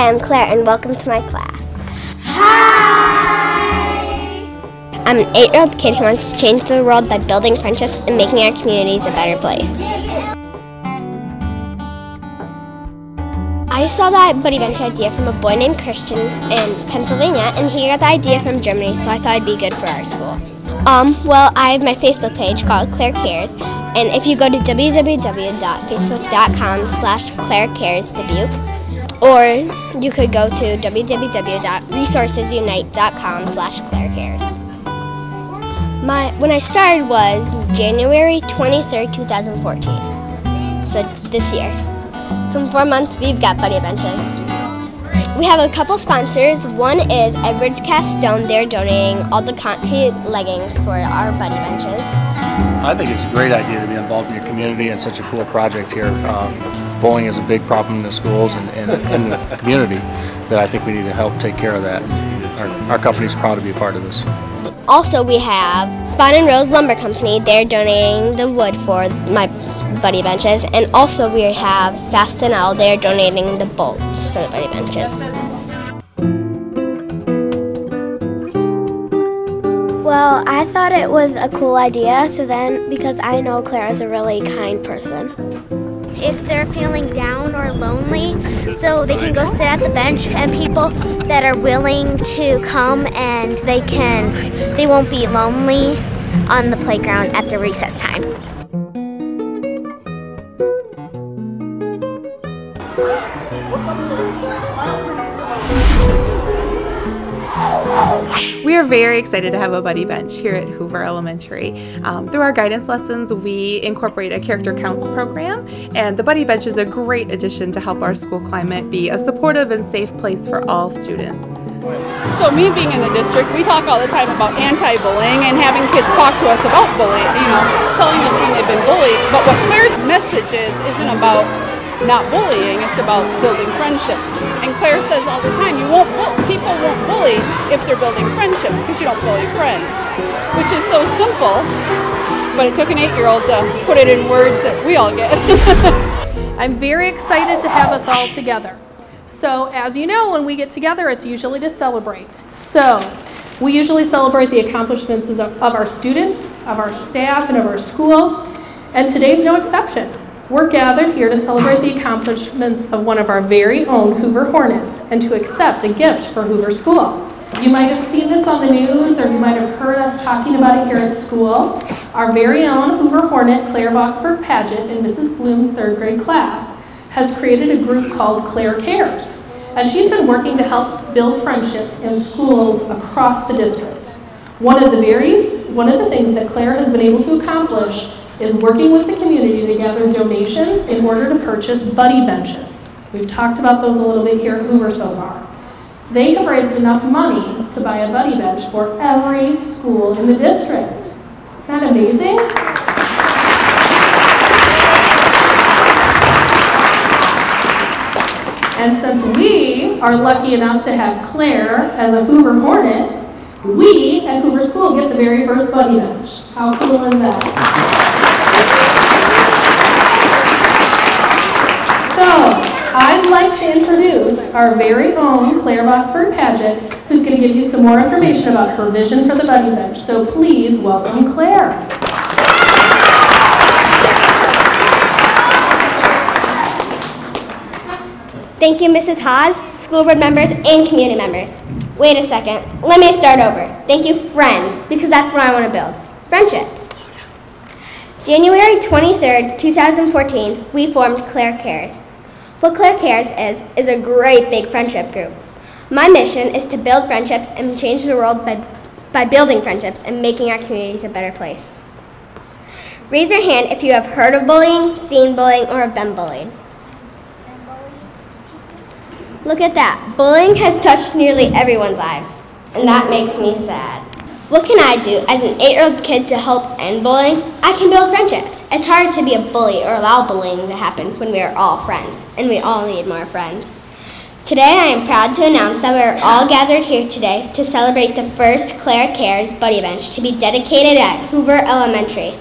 Hi, I'm Claire, and welcome to my class. Hi! I'm an 8-year-old kid who wants to change the world by building friendships and making our communities a better place. I saw that Buddy Bench idea from a boy named Christian in Pennsylvania, and he got the idea from Germany, so I thought it'd be good for our school. Well, I have my Facebook page called Clare Cares, and if you go to www.facebook.com/ClareCaresDubuque, or you could go to www.resourcesunite.com/ClareCares. When I started was January 23rd, 2014, so this year. So in 4 months, we've got Buddy Benches. We have a couple sponsors. One is Edwards Cast Stone. They're donating all the concrete leggings for our Buddy Benches. I think it's a great idea to be involved in your community and such a cool project here. Bullying is a big problem in the schools and in the community that I think we need to help take care of that. Our company's proud to be a part of this. Also, we have Fawn and Rose Lumber Company. They're donating the wood for my Buddy Benches, and also we have Fastenal. They're donating the bolts for the Buddy Benches. Well, I thought it was a cool idea, because I know Claire is a really kind person. If they're feeling down or lonely, so they can go sit at the bench, and people that are willing to come and they won't be lonely on the playground at the recess time. We are very excited to have a Buddy Bench here at Hoover Elementary. Through our guidance lessons, we incorporate a character counts program, and the Buddy Bench is a great addition to help our school climate be a supportive and safe place for all students. So me being in the district, we talk all the time about anti-bullying and having kids talk to us about bullying, telling us when they've been bullied. But what Claire's message isn't about not bullying, it's about building friendships. And Claire says all the time, people won't bully if they're building friendships, because you don't bully friends, which is so simple, but it took an 8-year-old to put it in words that we all get. I'm very excited to have us all together. So as you know, when we get together, it's usually to celebrate. So we usually celebrate the accomplishments of our students, of our staff, and of our school, and today's no exception. We're gathered here to celebrate the accomplishments of one of our very own Hoover Hornets and to accept a gift for Hoover School. You might have seen this on the news, or you might have heard us talking about it here at school. Our very own Hoover Hornet, Clare Paget, in Mrs. Bloom's 3rd grade class, has created a group called Clare Cares. And she's been working to help build friendships in schools across the district. One of the things that Clare has been able to accomplish is working with the community to gather donations in order to purchase Buddy Benches. We've talked about those a little bit here at Hoover so far. They have raised enough money to buy a Buddy Bench for every school in the district. Isn't that amazing? And since we are lucky enough to have Claire as a Hoover Hornet, we at Hoover School get the very first Buddy Bench. How cool is that? So, I'd like to introduce our very own Clare Paget, who's going to give you some more information about her vision for the Buddy Bench. So please welcome Claire. Thank you, Mrs. Haas, school board members, and community members. Wait a second, let me start over. Thank you, friends, because that's what I want to build, friendships. January 23rd, 2014, we formed Clare Cares. What Clare Cares is a great big friendship group. My mission is to build friendships and change the world by building friendships and making our communities a better place. Raise your hand if you have heard of bullying, seen bullying, or have been bullied. Look at that. Bullying has touched nearly everyone's lives, and that makes me sad. What can I do as an 8-year-old kid to help end bullying? I can build friendships. It's hard to be a bully or allow bullying to happen when we are all friends, and we all need more friends. Today I am proud to announce that we are all gathered here today to celebrate the first Clare Cares Buddy Bench to be dedicated at Hoover Elementary.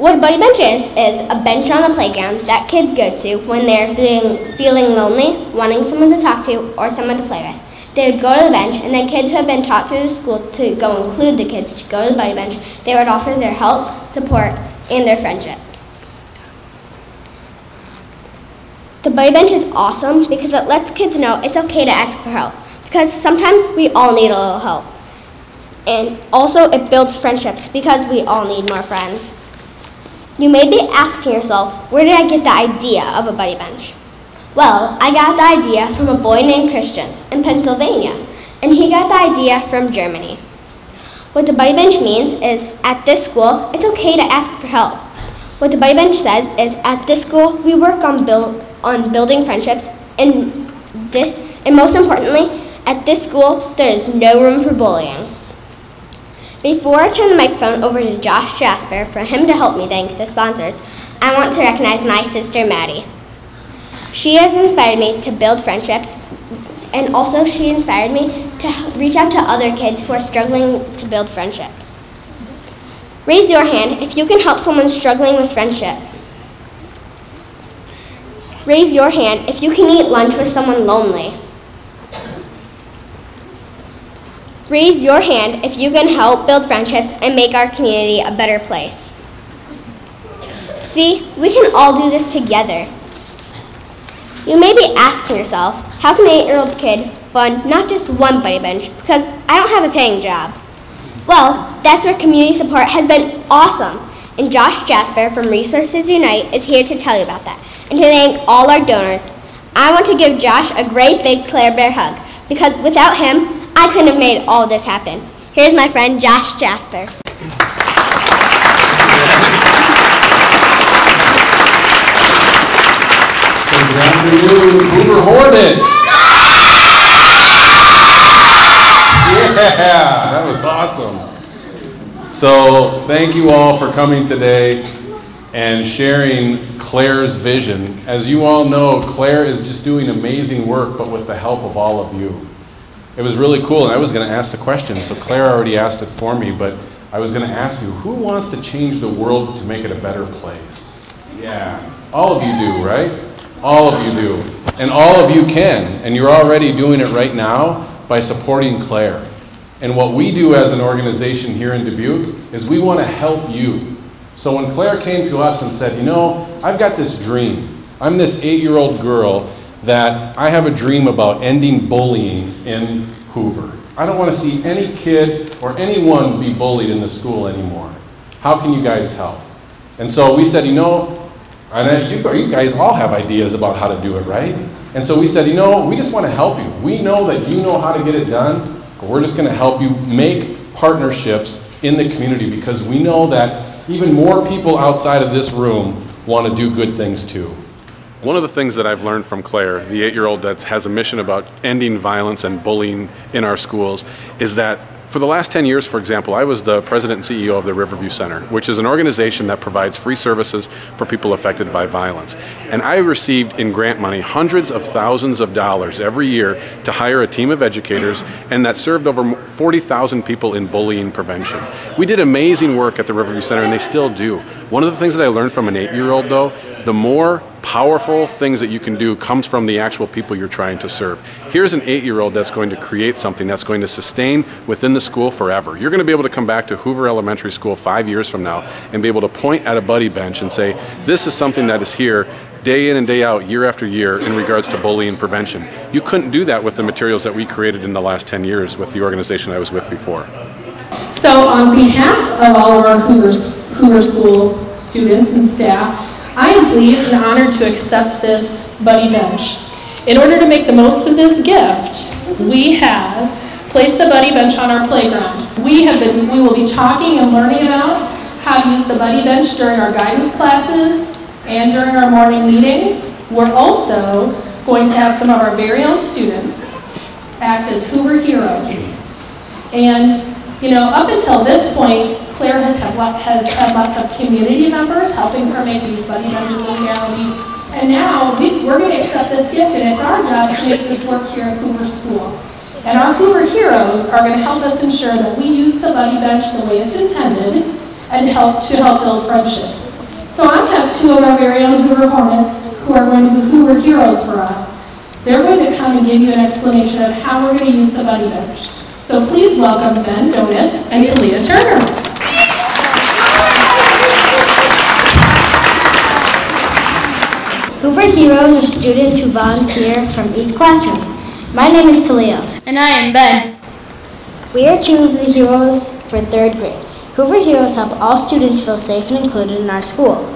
What a buddy bench is a bench on the playground that kids go to when they're feeling lonely, wanting someone to talk to, or someone to play with. They would go to the bench, and then kids who have been taught through the school to go include the kids to go to the buddy bench, they would offer their help, support, and their friendships. The buddy bench is awesome because it lets kids know it's okay to ask for help, because sometimes we all need a little help. And also it builds friendships because we all need more friends. You may be asking yourself, where did I get the idea of a buddy bench? Well, I got the idea from a boy named Christian in Pennsylvania, and he got the idea from Germany. What the buddy bench means is, at this school, it's okay to ask for help. What the buddy bench says is, at this school, we work on building friendships, and most importantly, at this school, there is no room for bullying. Before I turn the microphone over to Josh Jasper for him to help me thank the sponsors, I want to recognize my sister Maddie. She has inspired me to build friendships, and also she inspired me to reach out to other kids who are struggling to build friendships. Raise your hand if you can help someone struggling with friendship. Raise your hand if you can eat lunch with someone lonely. Raise your hand if you can help build friendships and make our community a better place. See, we can all do this together. You may be asking yourself, how can an 8-year-old kid fund not just one buddy bench because I don't have a paying job? Well, that's where community support has been awesome, and Josh Jasper from Resources Unite is here to tell you about that. And to thank all our donors, I want to give Josh a great big Clare Bear hug, because without him, I couldn't have made all this happen. Here's my friend Josh Jasper. Good afternoon, Hoover Hornets! Yeah, that was awesome. So thank you all for coming today and sharing Clare's vision. As you all know, Clare is just doing amazing work, but with the help of all of you. It was really cool, and I was going to ask the question, so Clare already asked it for me, but I was going to ask you, who wants to change the world to make it a better place? Yeah, all of you do, right? All of you do. And all of you can, and you're already doing it right now by supporting Clare. And what we do as an organization here in Dubuque is we want to help you. So when Clare came to us and said, you know, I've got this dream. I'm this 8-year-old girl that I have a dream about ending bullying in Hoover. I don't want to see any kid or anyone be bullied in the school anymore. How can you guys help? And so we said, you know, you guys all have ideas about how to do it, right? And so we said, you know, we just want to help you. We know that you know how to get it done, but we're just going to help you make partnerships in the community, because we know that even more people outside of this room want to do good things too. One of the things that I've learned from Clare, the 8-year-old that has a mission about ending violence and bullying in our schools, is that for the last 10 years, for example, I was the president and CEO of the Riverview Center, which is an organization that provides free services for people affected by violence. And I received in grant money hundreds of thousands of dollars every year to hire a team of educators, and that served over 40,000 people in bullying prevention. We did amazing work at the Riverview Center, and they still do. One of the things that I learned from an 8-year-old, though, the more powerful things that you can do comes from the actual people you're trying to serve. Here's an 8-year-old that's going to create something that's going to sustain within the school forever. You're going to be able to come back to Hoover Elementary School 5 years from now and be able to point at a buddy bench and say, this is something that is here day in and day out, year after year, in regards to bullying prevention. You couldn't do that with the materials that we created in the last 10 years with the organization I was with before. So on behalf of all of our Hoover School students and staff, I am pleased and honored to accept this buddy bench. In order to make the most of this gift, we have placed the buddy bench on our playground. We will be talking and learning about how to use the buddy bench during our guidance classes and during our morning meetings. We're also going to have some of our very own students act as Hoover heroes. And you know, up until this point, Clare has had lots of community members helping her make these buddy benches a reality. And now we're going to accept this gift, and it's our job to make this work here at Hoover School. And our Hoover heroes are going to help us ensure that we use the buddy bench the way it's intended, and help build friendships. So I have two of our very own Hoover Hornets who are going to be Hoover heroes for us. They're going to come and give you an explanation of how we're going to use the Buddy Bench. So please welcome Ben Donis and Talia Turner. Hoover Heroes are students who volunteer from each classroom. My name is Talia. And I am Ben. We are two of the heroes for 3rd grade. Hoover Heroes help all students feel safe and included in our school.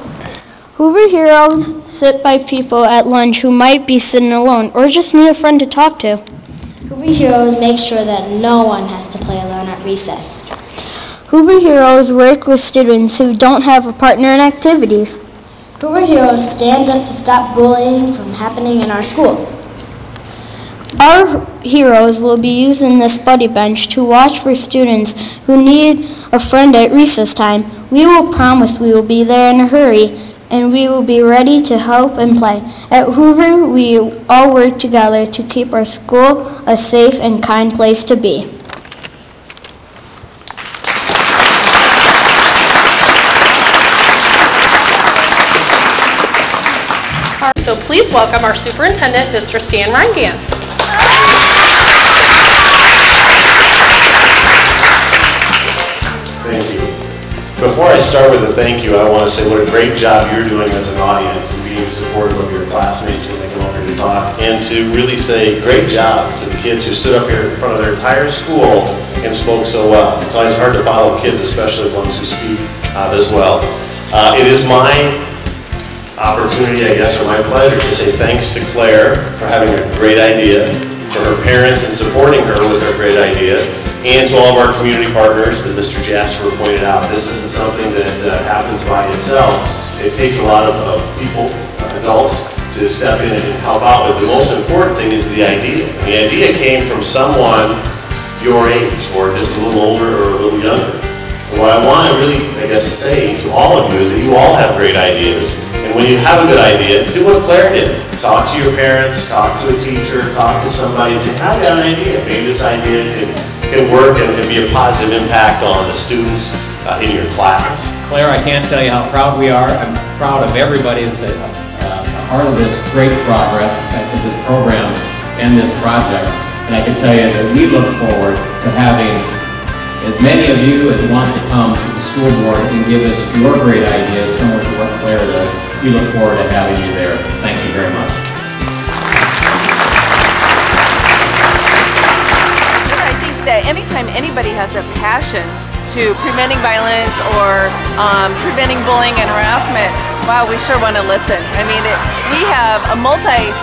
Hoover Heroes sit by people at lunch who might be sitting alone or just need a friend to talk to. Hoover Heroes make sure that no one has to play alone at recess. Hoover Heroes work with students who don't have a partner in activities. Hoover Heroes stand up to stop bullying from happening in our school. Our heroes will be using this Buddy Bench to watch for students who need a friend at recess time. We will promise we will be there in a hurry, and we will be ready to help and play. At Hoover, we all work together to keep our school a safe and kind place to be. So please welcome our superintendent, Mr. Stan Reingans. Thank you. Before I start with a thank you, I want to say what a great job you're doing as an audience and being supportive of your classmates when they come up here to talk, and to really say great job to the kids who stood up here in front of their entire school and spoke so well. It's always hard to follow kids, especially ones who speak this well. It is my opportunity, I guess, or my pleasure to say thanks to Claire for having a great idea, to her parents and supporting her with her great idea, and to all of our community partners that Mr. Jasper pointed out. This isn't something that happens by itself. It takes a lot of people, adults, to step in and help out with. The most important thing is the idea. And the idea came from someone your age, or just a little older or a little younger. And what I want to really, I guess, say to all of you is that you all have great ideas. And when you have a good idea, do what Claire did. Talk to your parents, talk to a teacher, talk to somebody and say, I've got an idea. Maybe this idea can work and be a positive impact on the students in your class. Claire, I can't tell you how proud we are. I'm proud of everybody that's a part of this great progress, of this program and this project. And I can tell you that we look forward to having as many of you as want to come to the school board and give us your great ideas, similar to what Claire does. We look forward to having you there. Thank you very much. I think that anytime anybody has a passion to preventing violence or preventing bullying and harassment, wow, we sure want to listen. I mean, we have a multi-pronged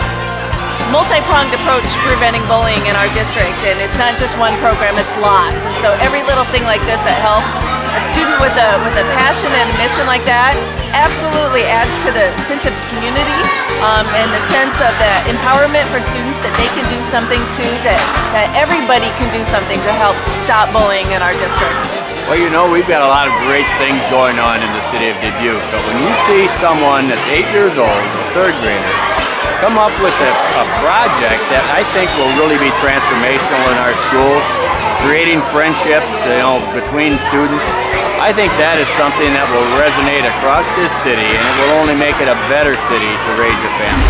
approach to preventing bullying in our district, and it's not just one program, it's lots. And so every little thing like this that helps a student with a passion and a mission like that absolutely adds to the sense of community and the sense of the empowerment for students that they can do something that everybody can do something to help stop bullying in our district. Well, you know, we've got a lot of great things going on in the city of Dubuque, but when you see someone that's 8 years old, a 3rd grader, come up with a project that I think will really be transformational in our schools, creating friendship, between students. I think that is something that will resonate across this city, and it will only make it a better city to raise your family.